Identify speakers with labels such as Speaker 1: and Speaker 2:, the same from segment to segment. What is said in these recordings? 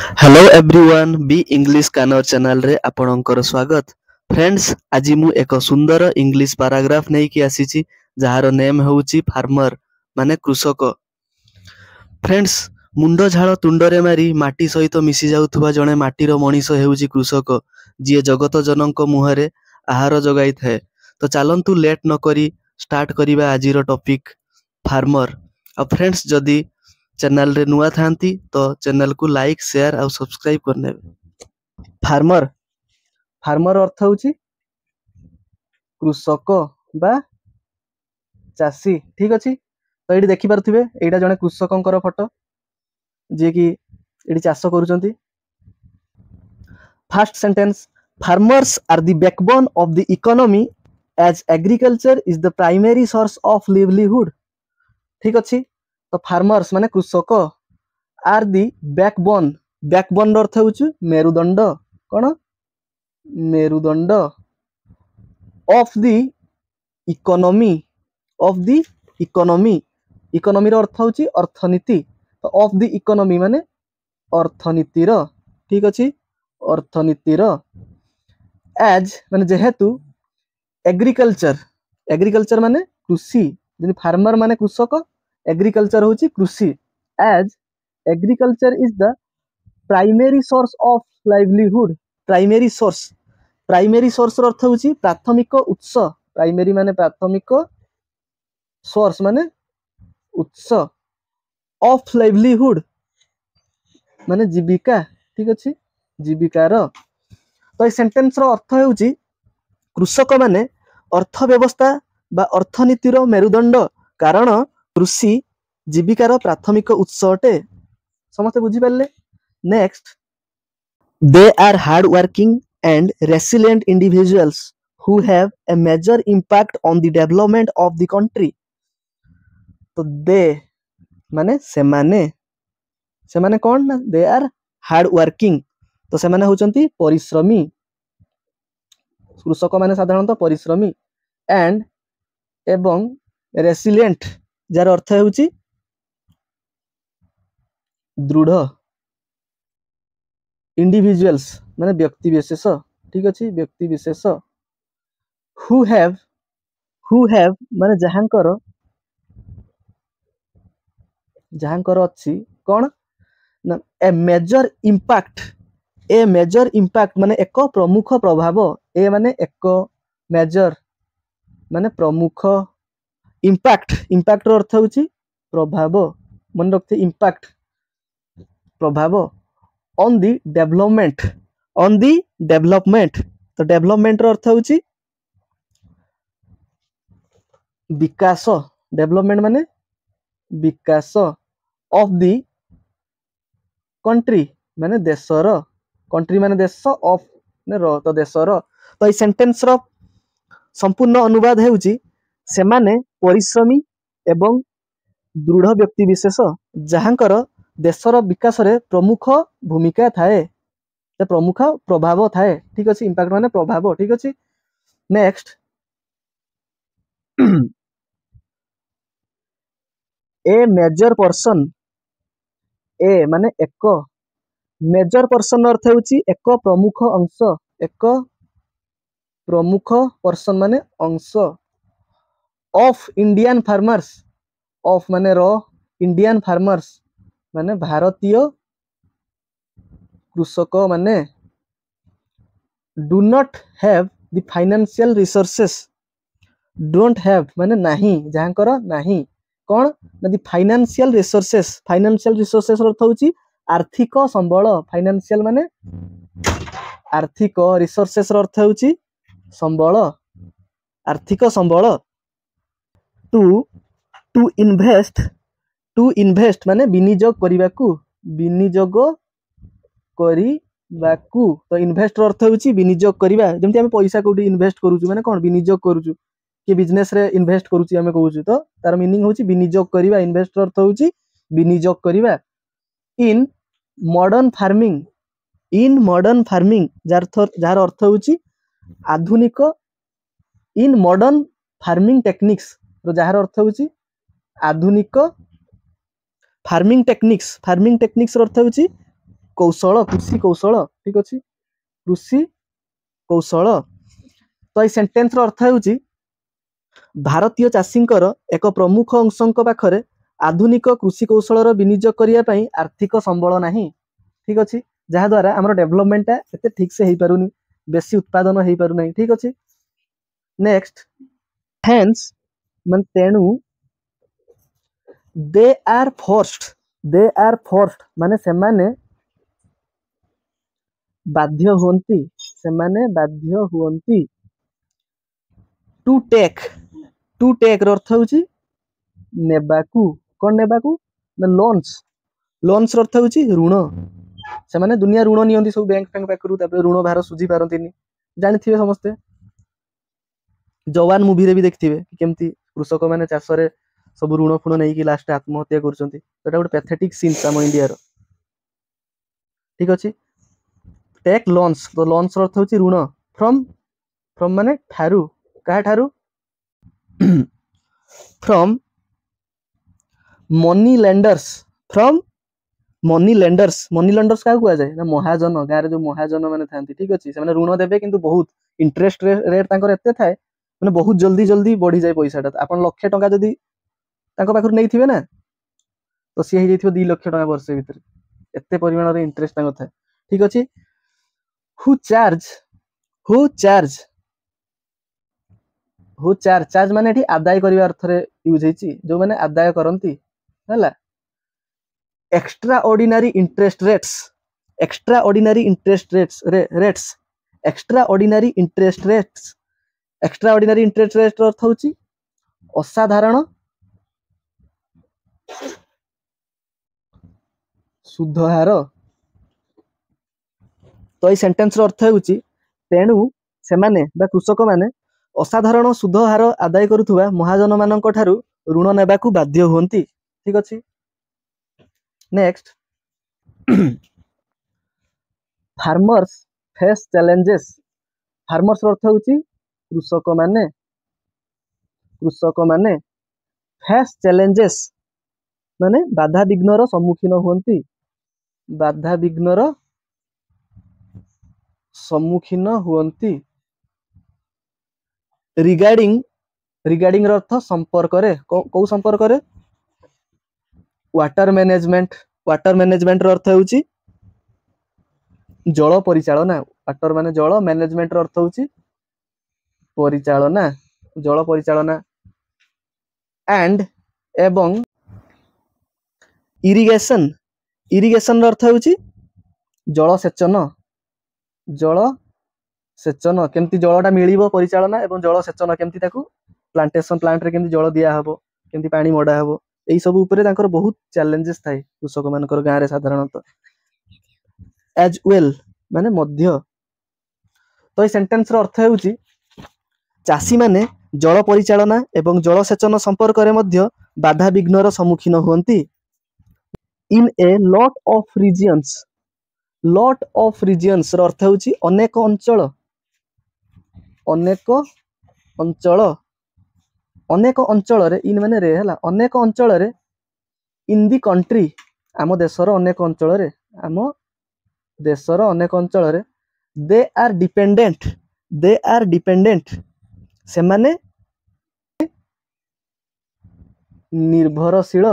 Speaker 1: Hello everyone be English corner channel रे आपणकर स्वागत। फ्रेंड्स आज मु एक सुंदर इंग्लिश पैराग्राफ नहीं कि आसीची जहार नेम होउची फार्मर माने कृषक। फ्रेंड्स मुंड झाड़ तुंडरे मारी माटी सहित मिसी जाउथुवा जणे माटीर मनीष हेउची कृषक जी जगत जनक मुहरे आहार जगाई थाए। तो चलंतु लेट न करी स्टार्ट करिबा आजिर टॉपिक फार्मर। आ फ्रेंड्स जदी चैनल रे नुआ थांती तो चैनल को लाइक शेयर और सब्सक्राइब करने। फार्मर फार्मर अर्थ होची कृषक बा चासी। ठीक अछि। तो एठी देखि पारथिबे एटा जने कृषकंकर फोटो जे कि एठी चाष करूचंती। First sentence farmers are the backbone of the economy as agriculture is the primary source of livelihood. ठीक अछि। तो फार्मर्स माने कृषक आर दी बैकबोन। बैकबोन अर्थ होची मेरुदंड। कौन मेरुदंड of the economy. Of the economy economy रो अर्थ होची अर्थनीति। तो ऑफ दी इकोनॉमी माने अर्थनीति रो। ठीक अछि। अर्थनीति रो एज माने जेहेतु एग्रीकल्चर एग्रीकल्चर माने कृषि। जदि फार्मर माने कृषक एग्रीकल्चर होची कृषि। As agriculture is the primary source of livelihood. Primary source अर्थ होची प्राथमिक उत्स। प्राइमरी माने प्राथमिक सोर्स माने उत्स ऑफ लाइवलीहुड माने जीविका। ठीक अछि। जीविका रो। तो सेंटेंस रो अर्थ होची कृषक माने अर्थव्यवस्था बा अर्थनीतिर मेरुदंड कारण कृषि जीविकार प्राथमिक उत्स अटे। समस्त बुझी पाले। Next they are hard working and resilient individuals who have a major impact on the development of the country. तो दे माने सेमाने कौन ना दे आर हार्ड वर्किंग। तो सेमाने होचंती परिश्रमी। कृषक माने साधारणतः परिश्रमी एंड एवं रेसिलिएंट जार अर्थ होची दृढ़। इंडिविजुअल्स माने व्यक्ति विशेष। ठीक अछि। व्यक्ति विशेष हु हैव माने जहांकर अछि कौन ना ए मेजर इंपैक्ट माने एक प्रमुख प्रभाव। ए माने एक मेजर माने प्रमुख। इंपैक्ट रो अर्थ होची प्रभाव। मन रखते इंपैक्ट प्रभाव ऑन दी डेवलपमेंट। तो डेवलपमेंट रो अर्थ होची विकास। डेवलपमेंट माने विकास ऑफ दी कंट्री माने देशर। कंट्री माने देश ऑफ ने रो तो देशर। तो ई सेंटेंस रो संपूर्ण अनुवाद हेउची सेमाने परिश्रमी एवं दृढ़ व्यक्ति विशेष जहांकर देशर विकास रे प्रमुख भूमिका थाए। प्रमुख प्रभाव थाए। ठीक अछि। इंपैक्ट माने प्रभाव। ठीक अछि। नेक्स्ट ए मेजर पर्सन। ए माने एक मेजर पर्सन अर्थ होची एक प्रमुख अंश। एक प्रमुख पर्सन माने अंश ऑफ इंडियन फार्मर्स। ऑफ माने रो इंडियन फार्मर्स माने भारतीय कृषक माने do not have the financial resources. Don't have माने नहीं जहांकर नहीं कौन ना द फाइनेंशियल रिसोर्सेस अर्थ होची आर्थिक संबल। फाइनेंशियल माने आर्थिक रिसोर्सेस अर्थ होची संबल आर्थिक संबल। टू इन्वेस्ट माने विनियोग करिबाकू। तो इन्वेस्ट अर्थ होची विनियोग करिबा। जेमति हम पैसा कोठी इन्वेस्ट करूछु माने कोन विनियोग करूछु कि बिजनेस रे इन्वेस्ट करूछु हमें कहूछु। तो तार मीनिंग होची विनियोग करिबा। इन्वेस्ट अर्थ होची विनियोग करिबा। इन मॉडर्न फार्मिंग जार अर्थ होची आधुनिक इन मॉडर्न फार्मिंग टेक्निक्स तो जार अर्थ होची आधुनिक फार्मिंग टेक्निक्स अर्थ होची କୌଶଳ କୃଷି କୌଶଳ ଠିକ ଅଛି କୃଷି କୌଶଳ। ତ ଏଇ ସେଣ୍ଟେନ୍ସ ର ଅର୍ଥ ହେଉଛି ଭାରତୀୟ ଚାଷୀଙ୍କର ଏକ ପ୍ରମୁଖ ଅଂଶଙ୍କ ପାଖରେ ଆଧୁନିକ କୃଷି କୌଶଳର ବିନିଯୋଗ କରିବା ପାଇଁ ଆର୍ଥିକ ସମ୍ବଳ ନାହିଁ। ଠିକ ଅଛି, ଯାହାଦ୍ୱାରା ଆମର ଡେଭଲପମେଣ୍ଟଟା ଏତେ ଠିକ ସେ ହେଇପାରୁନି, ବେଶୀ ଉତ୍ପାଦନ ହେଇପାରୁନାହିଁ। ଠିକ ଅଛି, ନେକ୍ସଟ ହେନ୍ସ ମାନେ ତେଣୁ ଦେ ଆର୍ ଫୋର୍ସଡ ମାନେ ସେମାନେ ବାଧ୍ୟ ହୁଅନ୍ତି ଟୁ ଟେକ୍ ର ଅର୍ଥ ହେଉଛି ନେବାକୁ। କଣ ନେବାକୁ ନା ଲୋନ୍ସ ର ଅର୍ଥ ହେଉଛି ଋଣ। ସେମାନେ ଦୁନିଆ ଋଣ ନିଅନ୍ତି ସବୁ ବ୍ୟାଙ୍କ ପାଖରୁ, ତାପରେ ଋଣ ଭାର ସୁଝି ପାରନ୍ତିନି, ଜାଣିଥିବେ ସମସ୍ତେ। ଯବାନ ମୁଭିରେ ବି ଦେଖିଥିବେ କେମିତି କୃଷକ ମାନେ ଚାଷରେ ସବୁ ଋଣ ଫୁଣ ନେଇକି ଲାଷ୍ଟ ଆତ୍ମହତ୍ୟା କରୁଛନ୍ତି। ଏଟା ଗୋଟେ ପ୍ୟାଥେଟିକ୍ ସିନ୍ସ ଆମ ଇଣ୍ଡିଆର। ଠିକ ଅଛି, ଟେକ୍ ଲୋନ୍ସ, ତ ଲୋନ୍ସ ର ଅର୍ଥ ହେଉଛି ଋଣ। ଫ୍ରମ ମାନେ ଠାରୁ, କାହା ଠାରୁ? ଫ୍ରମ ମନି ଲେଣ୍ଡର୍ସ, ମନି ଲେଣ୍ଡର୍ସ କାହାକୁ କୁହାଯାଏ ନା ମହାଜନ। ଗାଁରେ ଯୋଉ ମହାଜନ ମାନେ ଥାନ୍ତି, ଠିକ ଅଛି, ସେମାନେ ଋଣ ଦେବେ କିନ୍ତୁ ବହୁତ ଇଣ୍ଟରେଷ୍ଟ ରେଟ୍ ତାଙ୍କର ଏତେ ଥାଏ, ମାନେ ବହୁତ ଜଲ୍ଦି ବଢିଯାଏ ପଇସାଟା। ଆପଣ 1,00,000 ଟଙ୍କା ଯଦି ତାଙ୍କ ପାଖରୁ ନେଇଥିବେ ନା, ତ ସିଏ ହେଇଯାଇଥିବ 2,00,000 ଟଙ୍କା ବର୍ଷେ ଭିତରେ, ଏତେ ପରିମାଣରେ ଇଣ୍ଟରେଷ୍ଟ ତାଙ୍କର ଥାଏ। ଠିକ ଅଛି, ହୁ ଚାର୍ଜ ମାନେ ଏଠି ଆଦାୟ କରିବା ଅର୍ଥରେ ୟୁଜ ହେଇଛି, ଯୋଉମାନେ ଆଦାୟ କରନ୍ତି ହେଲା। ଏକ୍ସଟ୍ରା ଅର୍ଡିନାରୀ ଇଣ୍ଟରେଷ୍ଟ ରେଟ୍ସ ର ଅର୍ଥ ହେଉଛି ଅସାଧାରଣ ସୁଧ ହାର। ତ ଏଇ ସେଣ୍ଟେନ୍ସ ର ଅର୍ଥ ହେଉଛି ତେଣୁ ସେମାନେ ବା କୃଷକ ମାନେ ଅସାଧାରଣ ସୁଧ ହାର ଆଦାୟ କରୁଥିବା ମହାଜନ ମାନଙ୍କ ଠାରୁ ଋଣ ନେବାକୁ ବାଧ୍ୟ ହୁଅନ୍ତି। ଠିକ ଅଛି, next farmers face challenges. Farmers ର ଅର୍ଥ ହେଉଛି କୃଷକ ମାନେ ଫେସ୍ ଚ୍ୟାଲେଞ୍ଜେସ୍ ମାନେ ବାଧାବିଘ୍ନର ସମ୍ମୁଖୀନ ହୁଅନ୍ତି। ରିଗାର୍ଡିଂ ର ଅର୍ଥ ସମ୍ପର୍କରେ, କୋଉ ସମ୍ପର୍କରେ? ୱାଟର ମ୍ୟାନେଜମେଣ୍ଟ ର ଅର୍ଥ ହେଉଛି ଜଳ ପରିଚାଳନା। ୱାଟର ମାନେ ଜଳ, ମ୍ୟାନେଜମେଣ୍ଟ ର ଅର୍ଥ ହେଉଛି ପରିଚାଳନା, ଜଳ ପରିଚାଳନା। ଏବଂ ଇରିଗେସନ ର ଅର୍ଥ ହେଉଛି ଜଳସେଚନ। କେମିତି ଜଳଟା ମିଳିବ, ପରିଚାଳନା, ଏବଂ ଜଳସେଚନ କେମିତି ତାକୁ ପ୍ଲାଣ୍ଟରେ କେମିତି ଜଳ ଦିଆହବ, କେମିତି ପାଣି ମଡା ହବ, ଏଇ ସବୁ ଉପରେ ତାଙ୍କର ବହୁତ ଚ୍ୟାଲେଞ୍ଜେସ୍ ଥାଏ କୃଷକ ମାନଙ୍କର ଗାଁରେ ସାଧାରଣତଃ। as well ମାନେ ମଧ୍ୟ। ତ ଏଇ ସେଣ୍ଟେନ୍ସ ର ଅର୍ଥ ହେଉଛି ଚାଷୀମାନେ ଜଳ ପରିଚାଳନା ଏବଂ ଜଳସେଚନ ସମ୍ପର୍କରେ ମଧ୍ୟ ବାଧାବିଘ୍ନର ସମ୍ମୁଖୀନ ହୁଅନ୍ତି। In a lot of regions ର ଅର୍ଥ ହେଉଛି ଅନେକ ଅଞ୍ଚଳରେ, ଇନ୍ ମାନେ ରେ ହେଲା, ଅନେକ ଅଞ୍ଚଳରେ, ଇନ୍ ଦି କଣ୍ଟ୍ରି ଆମ ଦେଶର ଅନେକ ଅଞ୍ଚଳରେ, ଦେ ଆର୍ ଡିପେଣ୍ଡେଣ୍ଟ ସେମାନେ ନିର୍ଭରଶୀଳ।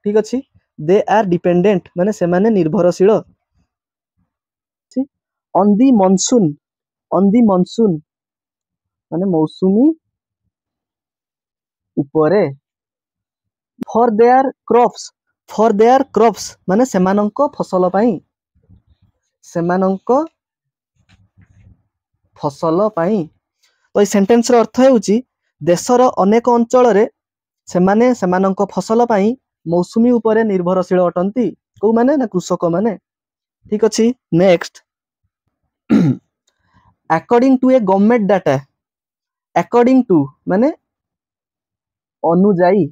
Speaker 1: ଠିକ ଅଛି, ଦେ ଆର୍ ଡିପେଣ୍ଡେଣ୍ଟ ମାନେ ସେମାନେ ନିର୍ଭରଶୀଳ। ଅନ୍ ଦି ମନସୁନ ମାନେ ମୌସୁମୀ ଉପରେ। ଫର ଦେୟାର କ୍ରପ୍ସ ମାନେ ସେମାନଙ୍କ ଫସଲ ପାଇଁ। ତ ଏଇ ସେଣ୍ଟେନ୍ସ ର ଅର୍ଥ ହେଉଛି ଦେଶର ଅନେକ ଅଞ୍ଚଳରେ ସେମାନେ ସେମାନଙ୍କ ଫସଲ ପାଇଁ ମୌସୁମୀ ଉପରେ ନିର୍ଭରଶୀଳ ଅଟନ୍ତି। କୋଉମାନେ ନା କୃଷକ ମାନେ। ଠିକ ଅଛି, next according to A government data. According to ମାନେ ଅନୁଯାୟୀ,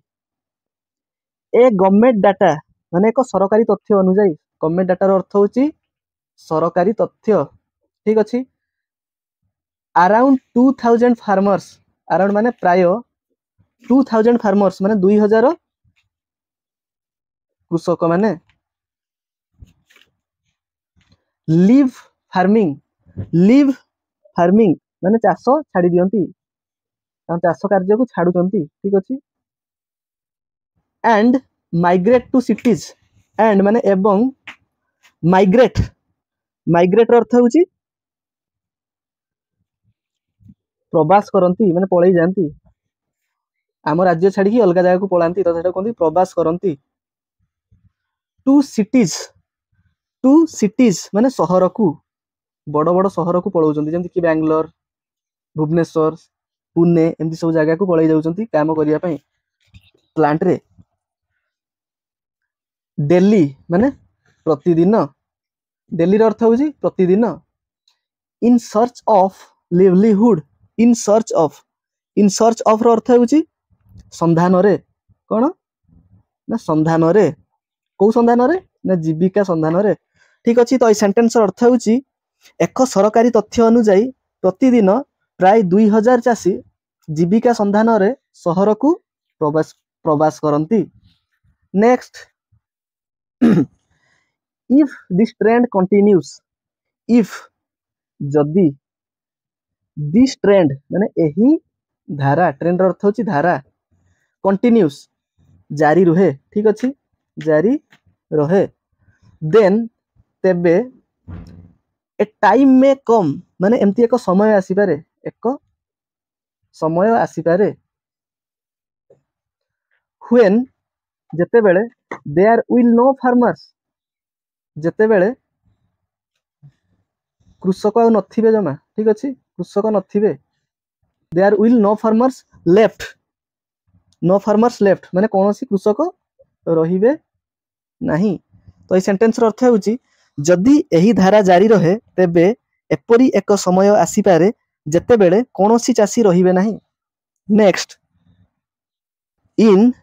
Speaker 1: ଏ ଗଭର୍ଣ୍ଣମେଣ୍ଟ ଡାଟା ମାନେ ଏକ ସରକାରୀ ତଥ୍ୟ ଅନୁଯାୟୀ। ଗଭର୍ଣ୍ଣମେଣ୍ଟ ଡାଟାର ଅର୍ଥ ହେଉଛି ସରକାରୀ ତଥ୍ୟ। ଠିକ ଅଛି, ଆରାଉଣ୍ଡ 2,000 ଫାର୍ମର୍ସ, ଆରାଉଣ୍ଡ ମାନେ ପ୍ରାୟ 2,000 ଫାର୍ମର୍ସ ମାନେ 2,000 କୃଷକ ମାନେ लिव फार्मिंग, लिव फार्मिंग माने चाष छाड़ी दियंती, चाष कार्य को छाड़ुचंती, ठीक अछि। And migrate to cities, and माने एवं, माइग्रेट, माइग्रेट रो अर्थ होची प्रवास करंती माने पळै जानती, आम राज्य छाड़ी अलग जगह को पळांती, तो सेटा कोंती प्रवास करंती। टू सिटीज, टू सिटीज माने शहर को, बड़ बड़ शहर को पळौचंती, जेमति कि बेंगलोर, भुवनेश्वर, पुणे, एमती सब जगह को पळै जाउचंती काम करिया पई प्लांट रे। डेली माने प्रतिदिन, डेली रो अर्थ होची प्रतिदिन। In search of livelihood, in search of, in search of रो अर्थ होची संधान रे, कोन ना संधान रे, को संधान रे ना जीविका संधान रे, ठीक अछि। तो ए सेंटेंस रो अर्थ होची एक सरकारी तथ्य अनुसार प्रतिदिन प्राय 2000 चासी जीविका संधान रे शहर को प्रवास प्रवास करंती। Next, if this trend continues, if जदि, दिस ट्रेंड माने एही धारा, ट्रेंड रो अर्थ होची धारा, कंटिन्यूस जारी रहे, ठीक अछि, जारी रहे। देन तेबे ए टाइम में कम माने एमती एक समय आसी पारे, एक समय आसी पारे, व्हेन जेते बेले देयर विल नो फार्मर्स, जेते बेले कृषक आ नथिबे जमा, ठीक अछि, कृषक नथिबे, there will no farmers left, no farmers left माने कोनोसी कृषक रहिबे नाही। तो ए सेंटेंस रो अर्थ होची जदि एही धारा जारी रहे तेबे एपरी एक समय आसी पारे जेते बेले कोनोसी चासी रहिबे नाही। Next, in,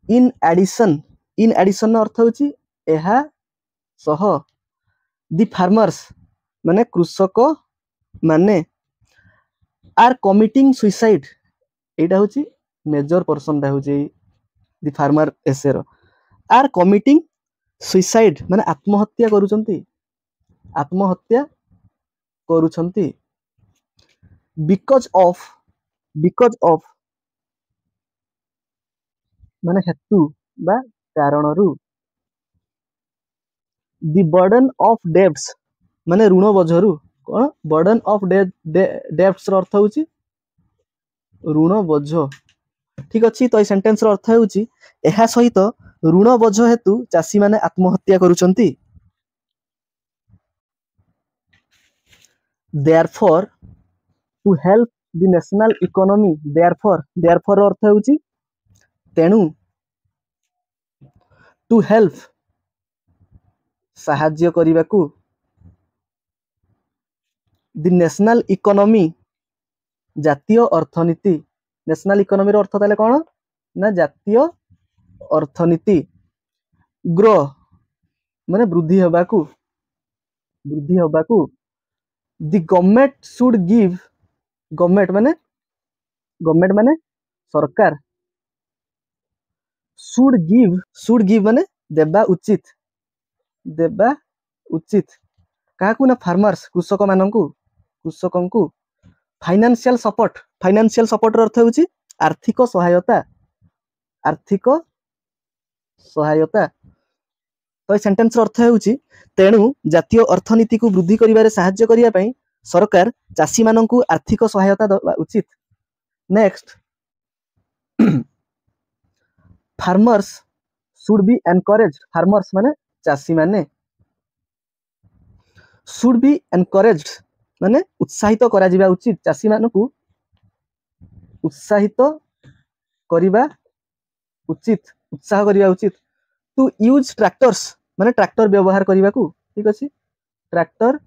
Speaker 1: in addition, in addition अर्थ होची एहा सह, दि फार्मर्स माने कृषक माने आर कमिटिंग सुइसाइड, एटा होची मेजर पर्सन ता होची दि फार्मर एसे रो, आर कमिटिंग सुइसाइड माने आत्महत्या करूचंती, आत्महत्या करूचंती। बिकॉज ऑफ, बिकॉज ऑफ माने हेतु बा कारणरू, दि बर्डन ऑफ डेब्ट्स माने ऋण बोझरू, कोन बर्डन ऑफ डेब्ट्स रो अर्थ होची ऋण बोझ, ठीक अछि। तो ए सेंटेंस रो अर्थ होची एहा सहित ऋण बोझ हेतु चासी माने आत्महत्या करूचंती। Therefore to help the national economy, therefore, therefore रो अर्थ होची तेणु, टू हेल्प साहाय्य करिबाकू, द नेशनल इकोनॉमी जातीय अर्थनीति, नेशनल इकोनॉमी रो अर्थ ताले कोन ना जातीय अर्थनीति। ग्रो माने वृद्धि हबाकू, वृद्धि हबाकू, the government should give, government माने सरकार, शुड गिव माने देबा उचित, देबा उचित काहाकू ना फार्मर्स कृषक माननकू, कृषकंकू। फाइनेंशियल सपोर्ट, फाइनेंशियल सपोर्ट रो अर्थ होची आर्थिक सहायता, आर्थिक सहायता। तो ए सेंटेंस रो अर्थ होची तेणु जातीय अर्थनीति को वृद्धि करिवारे सहायता करिया पई सरकार चासी माननकू आर्थिक सहायता दबा उचित। Next, farmers should be encourage, farmers माने चासी माने, शुड बी एनकरेज्ड माने उत्साहित करा जिबा उचित, चासी मानकू उत्साहित करिबा उचित, उत्साह करिबा उचित। टू यूज ट्रैक्टर्स माने ट्रैक्टर व्यवहार करिबाकू, ठीक अछि, ट्रैक्टर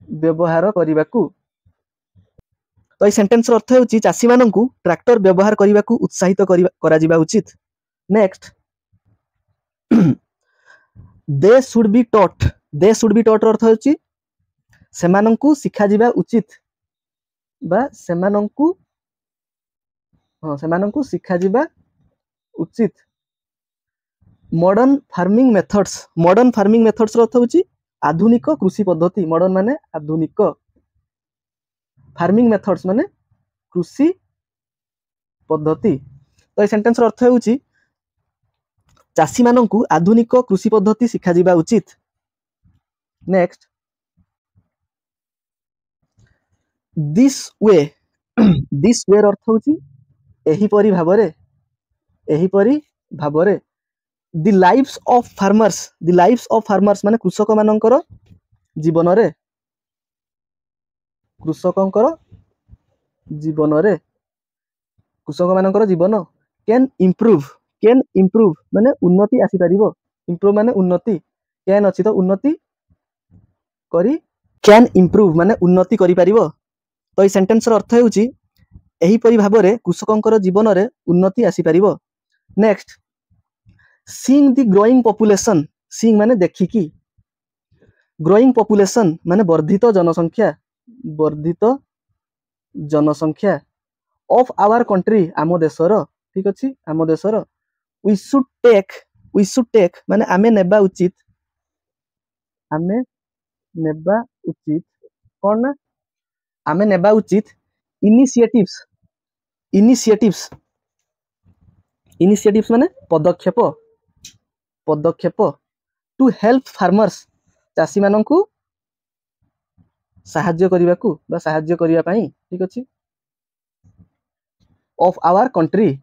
Speaker 1: व्यवहार करिबाकू। तो ए सेंटेंस रो अर्थ होची चासी माननकू ट्रैक्टर व्यवहार करिबाकू उत्साहित करा जिबा उचित। Next, they should be taught, they should be taught रो अर्थ होची सेमाननकू शिखा जिबा उचित बा सेमाननकू, हां सेमाननकू शिखा जिबा उचित। मॉडर्न फार्मिंग मेथड्स अर्थ होची आधुनिक कृषि पद्धति। मॉडर्न माने आधुनिक, फार्मिंग मेथड्स माने कृषि पद्धति। तो ए सेंटेंस रो अर्थ होची चासी माननकु आधुनिक कृषि पद्धति शिखा जिबा उचित। नेक्स्ट, दिस वे अर्थ होची एही परी भाबरे। द लाइव्स ऑफ फार्मर्स माने कृषक मानकर जीवन रे, कृषक मानकर जीवन कैन इम्प्रूव माने उन्नति आसी परिबो। इम्प्रूव माने उन्नति, कैन अछि तो उन्नति करी, कैन इम्प्रूव माने उन्नति करि परिबो। तो ए सेंटेंस रो अर्थ होची एही परी भाबरे कृषकंकर जीवन रे उन्नति आसी परिबो। Next, seeing the growing population, seeing माने देखिकी, ग्रोइंग पॉपुलेशन माने वर्धित जनसंख्या ऑफ आवर कंट्री आम देशर, ठीक अछि आम देशर। वी शुड टेक माने आमे नेबा उचित कोन ना आमे नेबा उचित इनिशिएटिव्स माने पदक्षेप टू हेल्प फार्मर्स चासी माननकु साहाय्य करिबाकू बा साहाय्य करिया पई, ठीक अछि। ऑफ आवर कंट्री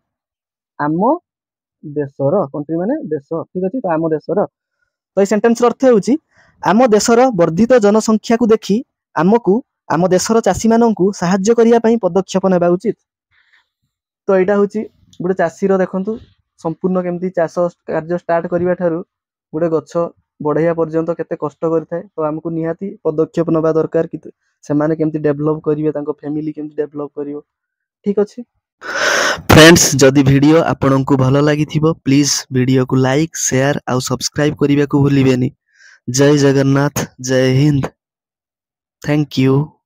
Speaker 1: आम देशर, कंट्री माने देश, ठीक अछि तो आम देशर। तो ए सेंटेंस रो अर्थ होची आम देशर वर्धित जनसंख्या को देखि आमकू आम देशर चासी माननकु साहाय्य करिया पई पदक्षेप नेबा उचित। तो एटा होची गोटे चासी रो देखंतु संपूर्ण केमती चाष कार्य स्टार्ट करिवा ठारू गोटे गछ बढ़ाइया पर्यंत केते कष्ट करिथाय। तो हमकु निहाती पदक्षेप नबा दरकार कि सेमाने केमती डेवलप करिवे, तांको फैमिली केमती डेवलप करिवो, ठीक अछि। फ्रेंड्स, जदि वीडियो आपनकु भलो लागिथिबो प्लीज वीडियो को लाइक शेयर आउ सब्सक्राइब करिबा को भूलिबेनी। जय जगन्नाथ, जय हिंद, थैंक यू।